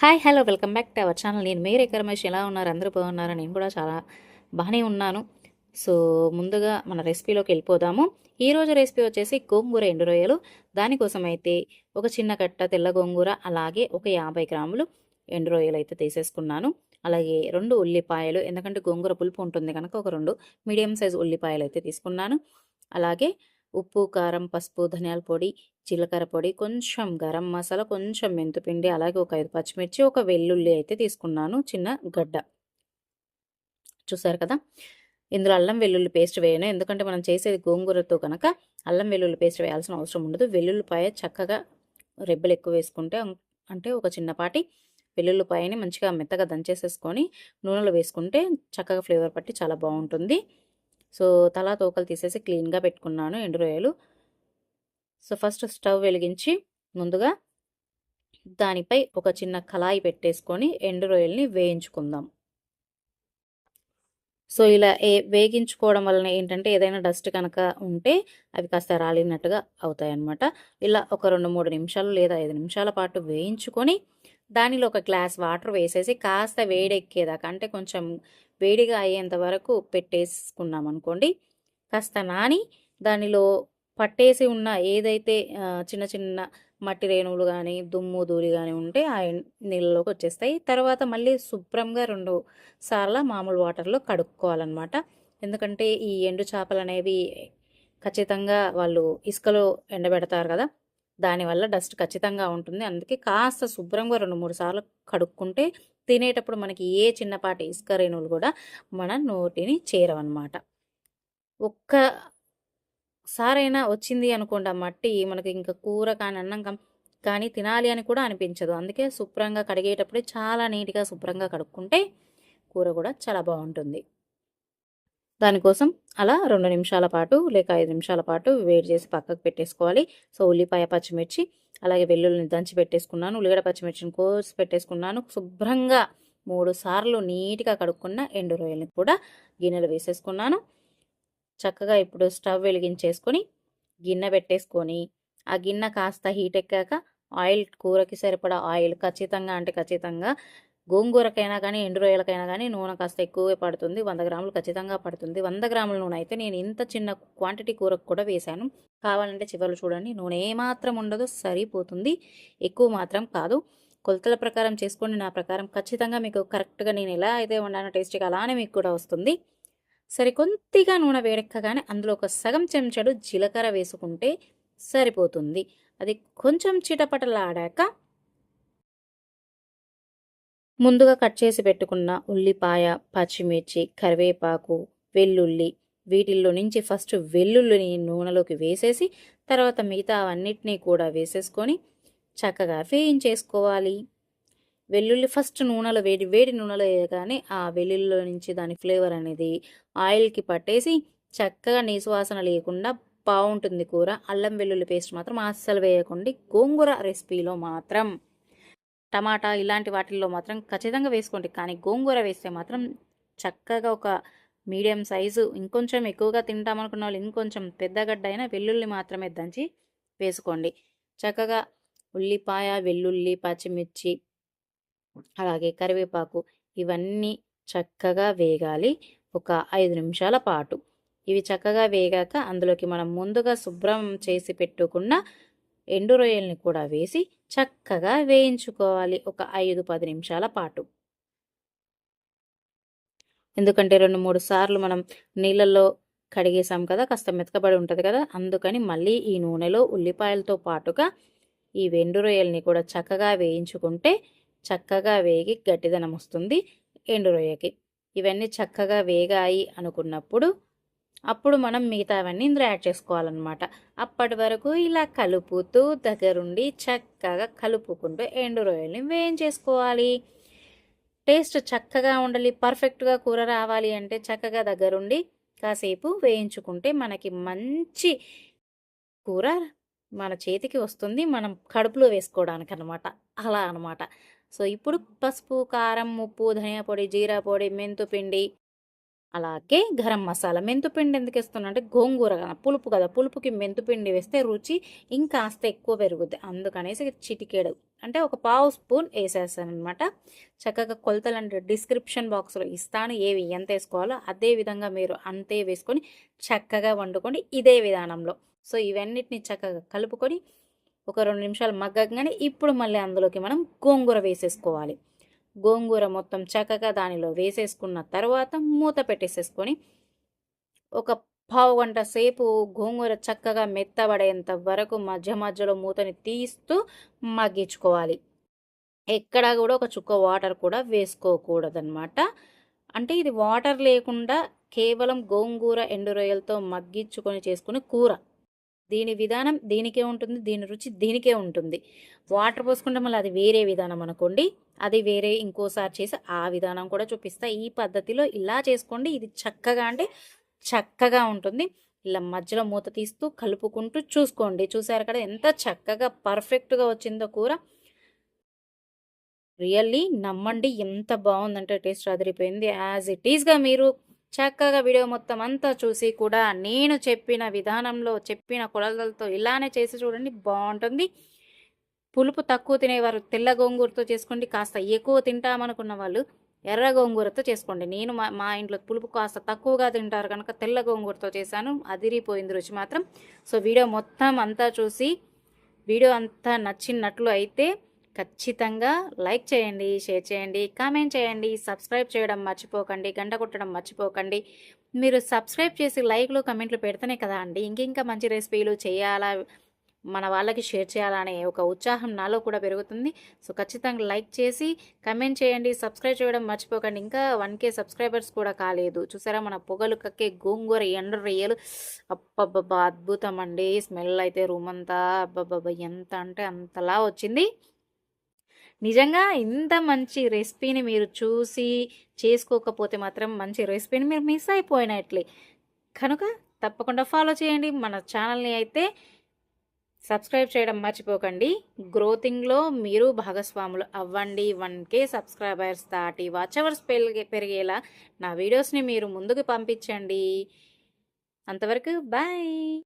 Hi hello welcome back to our channel. నేను మీ రేఖా రమేష్. ఎలా ఉన్నారు? అందరూ బాగున్నారా? నేను కూడా చాలా బాగానే ఉన్నాను. సో ముందుగా మన రెసిపీలోకి వెళ్ళిపోదాము. ఈరోజు రెసిపీ వచ్చేసి గోంగూర ఎండు రొయ్యలు. దానికోసం అయితే ఒక చిన్న కట్ట తెల్ల గోంగూర, అలాగే ఒక 50 గ్రాములు ఎండు రొయ్యలు అయితే తీసేసుకున్నాను. అలాగే 2 ఉల్లిపాయలు, ఎందుకంటే గోంగూర పులుపు ఉంటుంది కనుక ఒక 2 మీడియం సైజ్ ఉల్లిపాయలు అయితే తీసుకున్నాను. అలాగే ఉప్పు, కారం, పసుపు, ధనియాల పొడి, జీలకర్ర పొడి, కొంచెం గరం మసాలా, కొంచెం మెంతిపిండి, అలాగే ఒక 5 పచ్చిమిర్చి, ఒక వెల్లుల్లి అయితే తీసుకున్నాను, చిన్న గడ్డ. చూసారు కదా. ఇందులో అల్లం వెల్లుల్లి పేస్ట్ వేయను, ఎందుకంటే మనం చేసేది గోంగూరతో కనుక అల్లం వెల్లుల్లి పేస్ట్ వేయాల్సిన అవసరం ఉండదు. వెల్లుల్లిపాయ చక్కగా రెబ్బలు ఎక్కువ వేసుకుంటే, అంటే ఒక చిన్నపాటి వెల్లుల్లిపాయని మంచిగా మెత్తగా దంచేసేసుకొని నూనెలో వేసుకుంటే చక్కగా ఫ్లేవర్ పట్టి చాలా బాగుంటుంది. సో తలా తోకలు తీసేసి క్లీన్గా పెట్టుకున్నాను ఎండు రొయ్యలు. సో ఫస్ట్ స్టవ్ వెలిగించి ముందుగా దానిపై ఒక చిన్న కళాయి పెట్టేసుకొని ఎండు రొయ్యల్ని వేయించుకుందాం. సో ఇలా వేగించుకోవడం వలన ఏంటంటే ఏదైనా డస్ట్ కనుక ఉంటే అవి కాస్త రాలినట్టుగా అవుతాయి అన్నమాట. ఇలా ఒక 2-3 నిమిషాలు లేదా 5 నిమిషాల పాటు వేయించుకొని దానిలో ఒక గ్లాస్ వాటర్ వేసేసి కాస్త వేడెక్కేదాకా, అంటే కొంచెం వేడిగా అయ్యేంత వరకు పెట్టేసుకున్నాం అనుకోండి. కాస్త నాని దానిలో పట్టేసి ఉన్న ఏదైతే చిన్న చిన్న మట్టి రేణువులు కానీ దుమ్ము ధూళి కానీ ఉంటే ఆ నీళ్ళలోకి వచ్చేస్తాయి. తర్వాత మళ్ళీ శుభ్రంగా 2 సార్లు మామూలు వాటర్లో కడుక్కోవాలన్నమాట. ఎందుకంటే ఈ ఎండు చేపలు అనేవి ఖచ్చితంగా వాళ్ళు ఇసుకలో ఎండబెడతారు కదా, దానివల్ల డస్ట్ ఖచ్చితంగా ఉంటుంది. అందుకే కాస్త శుభ్రంగా 2-3 సార్లు కడుక్కుంటే తినేటప్పుడు మనకి ఏ చిన్నపాటి ఇసుక రేణువులు కూడా మన నోటిని చేరవన్నమాట. ఒక్కసారైనా వచ్చింది అనుకోండి ఆ మట్టి, మనకి ఇంకా కూర కానీ అన్నం కానీ తినాలి అని కూడా అనిపించదు. అందుకే శుభ్రంగా కడిగేటప్పుడే చాలా నీట్గా శుభ్రంగా కడుక్కుంటే కూర కూడా చాలా బాగుంటుంది. దానికోసం అలా 2 నిమిషాల పాటు లేక 5 నిమిషాల పాటు వేడి చేసి పక్కకు పెట్టేసుకోవాలి. సో ఉల్లిపాయ, పచ్చిమిర్చి, అలాగే వెల్లుల్లిని దంచి పెట్టేసుకున్నాను. ఉల్లిగడ్డ పచ్చిమిర్చిని కోసి పెట్టేసుకున్నాను. శుభ్రంగా 3 సార్లు నీట్గా కడుక్కున్న ఎండు రొయ్యల్ని కూడా గిన్నెలో వేసేసుకున్నాను. చక్కగా ఇప్పుడు స్టవ్ వెలిగించేసుకొని గిన్నె పెట్టేసుకొని ఆ గిన్నె కాస్త హీట్ ఎక్కాక ఆయిల్, కూరకి సరిపడా ఆయిల్ ఖచ్చితంగా, అంటే ఖచ్చితంగా గోంగూరకైనా కానీ ఎండు రొయ్యలకైనా కానీ నూనె కాస్త ఎక్కువే పడుతుంది. 100 గ్రాములు ఖచ్చితంగా పడుతుంది. 100 గ్రాముల నూనె అయితే నేను ఇంత చిన్న క్వాంటిటీ కూరకు కూడా వేశాను. కావాలంటే చివరిలో చూడండి, నూనె ఏమాత్రం ఉండదు, సరిపోతుంది. ఎక్కువ మాత్రం కాదు. కొలతల ప్రకారం చేసుకోండి. నా ప్రకారం ఖచ్చితంగా మీకు కరెక్ట్గా నేను ఎలా అయితే వండానో టేస్టీగా అలానే మీకు కూడా వస్తుంది. సరే, కొద్దిగా నూనె వేడెక్కగానే అందులో ఒక సగం చెంచాడు జీలకర్ర వేసుకుంటే సరిపోతుంది. అది కొంచెం చిటపటలాడాక ముందుగా కట్ చేసి పెట్టుకున్న ఉల్లిపాయ, పచ్చిమిర్చి, కరివేపాకు, వెల్లుల్లి, వీటిల్లో నుంచి ఫస్ట్ వెల్లుల్లిని నూనెలోకి వేసేసి తర్వాత మిగతా అవన్నిటినీ కూడా వేసేసుకొని చక్కగా వేయించేసుకోవాలి. వెల్లుల్లి ఫస్ట్ నూనెలో వేడి వేడి నూనెలో వేయగానే ఆ వెల్లుల్లిలో నుంచి దాని ఫ్లేవర్ అనేది ఆయిల్కి పట్టేసి చక్కగా నీసువాసన లేకుండా బాగుంటుంది కూర. అల్లం వెల్లుల్లి పేస్ట్ మాత్రం అస్సలు వేయకండి. గోంగూర రెసిపీలో మాత్రం టమాటా ఇలాంటి వాటిల్లో మాత్రం ఖచ్చితంగా వేసుకోండి, కానీ గోంగూర వేస్తే మాత్రం చక్కగా ఒక మీడియం సైజు, ఇంకొంచెం ఎక్కువగా తింటామనుకున్న వాళ్ళు ఇంకొంచెం పెద్ద గడ్డ అయినా వెల్లుల్లి మాత్రమే దంచి వేసుకోండి. చక్కగా ఉల్లిపాయ, వెల్లుల్లి, పచ్చిమిర్చి, అలాగే కరివేపాకు ఇవన్నీ చక్కగా వేగాలి ఒక 5 నిమిషాల పాటు. ఇవి చక్కగా వేగాక అందులోకి మనం ముందుగా శుభ్రం చేసి పెట్టుకున్న ఎండు రొయ్యల్ని కూడా వేసి చక్కగా వేయించుకోవాలి ఒక 5-10 నిమిషాల పాటు. ఎందుకంటే 2-3 సార్లు మనం నీళ్ళల్లో కడిగేసాం కదా, కాస్త మెతకబడి ఉంటుంది కదా, అందుకని మళ్ళీ ఈ నూనెలో ఉల్లిపాయలతో పాటుగా ఈ ఎండు రొయ్యల్ని కూడా చక్కగా వేయించుకుంటే చక్కగా వేగి గట్టిదనం వస్తుంది ఎండు రొయ్యకి. ఇవన్నీ చక్కగా వేగాయి అనుకున్నప్పుడు అప్పుడు మనం మిగతావన్నీ ఇందులో యాడ్ చేసుకోవాలన్నమాట. అప్పటి వరకు ఇలా కలుపుతూ దగ్గరుండి చక్కగా కలుపుకుంటూ ఎండు రొయ్యల్ని వేయించేసుకోవాలి. టేస్ట్ చక్కగా ఉండాలి, పర్ఫెక్ట్గా కూర రావాలి అంటే చక్కగా దగ్గరుండి కాసేపు వేయించుకుంటే మనకి మంచి కూర మన చేతికి వస్తుంది, మనం కడుపులో వేసుకోవడానికి అనమాట. అలా అనమాట. సో ఇప్పుడు పసుపు, కారం, ఉప్పు, ధనియా పొడి, జీరా పొడి, మెంతు పిండి, అలాగే గరం మసాలా. మెంతుపిండి ఎందుకు వేస్తున్నా అంటే గోంగూర కదా, పులుపు కదా, పులుపుకి మెంతుపిండి వేస్తే రుచి ఇంకాస్త ఎక్కువ పెరుగుద్ది. అందుకనేసి చిటికేడు అంటే ఒక పావు స్పూన్ వేసేస్తాను అనమాట. చక్కగా కొలతలు అంటే డిస్క్రిప్షన్ బాక్స్లో ఇస్తాను, ఏవి ఎంత వేసుకోవాలో అదే విధంగా మీరు అంతే వేసుకొని చక్కగా వండుకోండి ఇదే విధానంలో. సో ఇవన్నిటిని చక్కగా కలుపుకొని ఒక 2 నిమిషాలు మగ్గగానే ఇప్పుడు మళ్ళీ అందులోకి మనం గోంగూర వేసేసుకోవాలి. గోంగూర మొత్తం చక్కగా దానిలో వేసేసుకున్న తర్వాత మూత పెట్టేసేసుకొని ఒక పావు గంట సేపు గోంగూర చక్కగా మెత్తబడేంత వరకు మధ్య మధ్యలో మూతని తీస్తూ మగ్గించుకోవాలి. ఎక్కడా కూడా ఒక చుక్క వాటర్ కూడా వేసుకోకూడదన్నమాట. అంటే ఇది వాటర్ లేకుండా కేవలం గోంగూర ఎండు రొయ్యలతో మగ్గించుకొని చేసుకునే కూర. దీని విధానం దీనికే ఉంటుంది, దీని రుచి దీనికే ఉంటుంది. వాటర్ పోసుకుంటే మళ్ళీ అది వేరే విధానం అనుకోండి, అది వేరే ఇంకోసారి చేసి ఆ విధానం కూడా చూపిస్తా. ఈ పద్ధతిలో ఇలా చేసుకోండి, ఇది చక్కగా అంటే చక్కగా ఉంటుంది. ఇలా మధ్యలో మూత తీస్తూ కలుపుకుంటూ చూసుకోండి. చూసారు కదా ఎంత చక్కగా పర్ఫెక్ట్గా వచ్చిందో కూర. రియల్లీ నమ్మండి, ఎంత బాగుందంటే టేస్ట్ అదిరిపోయింది. యాజ్ ఇట్ ఈస్గా మీరు చక్కగా వీడియో మొత్తం అంతా చూసి కూడా నేను చెప్పిన విధానంలో చెప్పిన కొలతలతో ఇలానే చేసి చూడండి, బాగుంటుంది. పులుపు తక్కువ తినేవారు తెల్ల గోంగూరతో చేసుకోండి, కాస్త ఎక్కువ తింటామనుకున్న వాళ్ళు ఎర్ర గోంగూరతో చేసుకోండి. నేను మా ఇంట్లో పులుపు కాస్త తక్కువగా తింటారు కనుక తెల్ల గోంగూరతో చేశాను, అదిరిపోయింది రుచి మాత్రం. సో వీడియో మొత్తం అంతా చూసి వీడియో అంతా నచ్చినట్లు అయితే ఖచ్చితంగా లైక్ చేయండి, షేర్ చేయండి, కామెంట్ చేయండి, సబ్స్క్రైబ్ చేయడం మర్చిపోకండి, గంట కొట్టడం మర్చిపోకండి. మీరు సబ్స్క్రైబ్ చేసి లైక్లు కమెంట్లు పెడితేనే కదా అండి ఇంకింకా మంచి రెసిపీలు చేయాలా, మన వాళ్ళకి షేర్ చేయాలనే ఒక ఉత్సాహం నాలో కూడా పెరుగుతుంది. సో ఖచ్చితంగా లైక్ చేసి కమెంట్ చేయండి, సబ్స్క్రైబ్ చేయడం మర్చిపోకండి. ఇంకా 1K సబ్స్క్రైబర్స్ కూడా కాలేదు. చూసారా మన పొగలు కక్కే గోంగూర ఎండు రొయ్యలు, అబ్బబ్బబ్బా అద్భుతం అండి. స్మెల్ అయితే రూమ్ అంతా అబ్బబ్బబ్బా ఎంత అంటే అంతలా వచ్చింది. నిజంగా ఇంత మంచి రెసిపీని మీరు చూసి చేసుకోకపోతే మాత్రం మంచి రెసిపీని మీరు మిస్ అయిపోయినట్లే. కనుక తప్పకుండా ఫాలో చేయండి. మన ఛానల్ని అయితే సబ్స్క్రైబ్ చేయడం మర్చిపోకండి. గ్రోతింగ్లో మీరు భాగస్వాములు అవ్వండి. 1K సబ్స్క్రైబర్స్ దాటి వాచ్ అవర్స్ పెరిగేలా నా వీడియోస్ని మీరు ముందుకు పంపించండి. అంతవరకు బాయ్.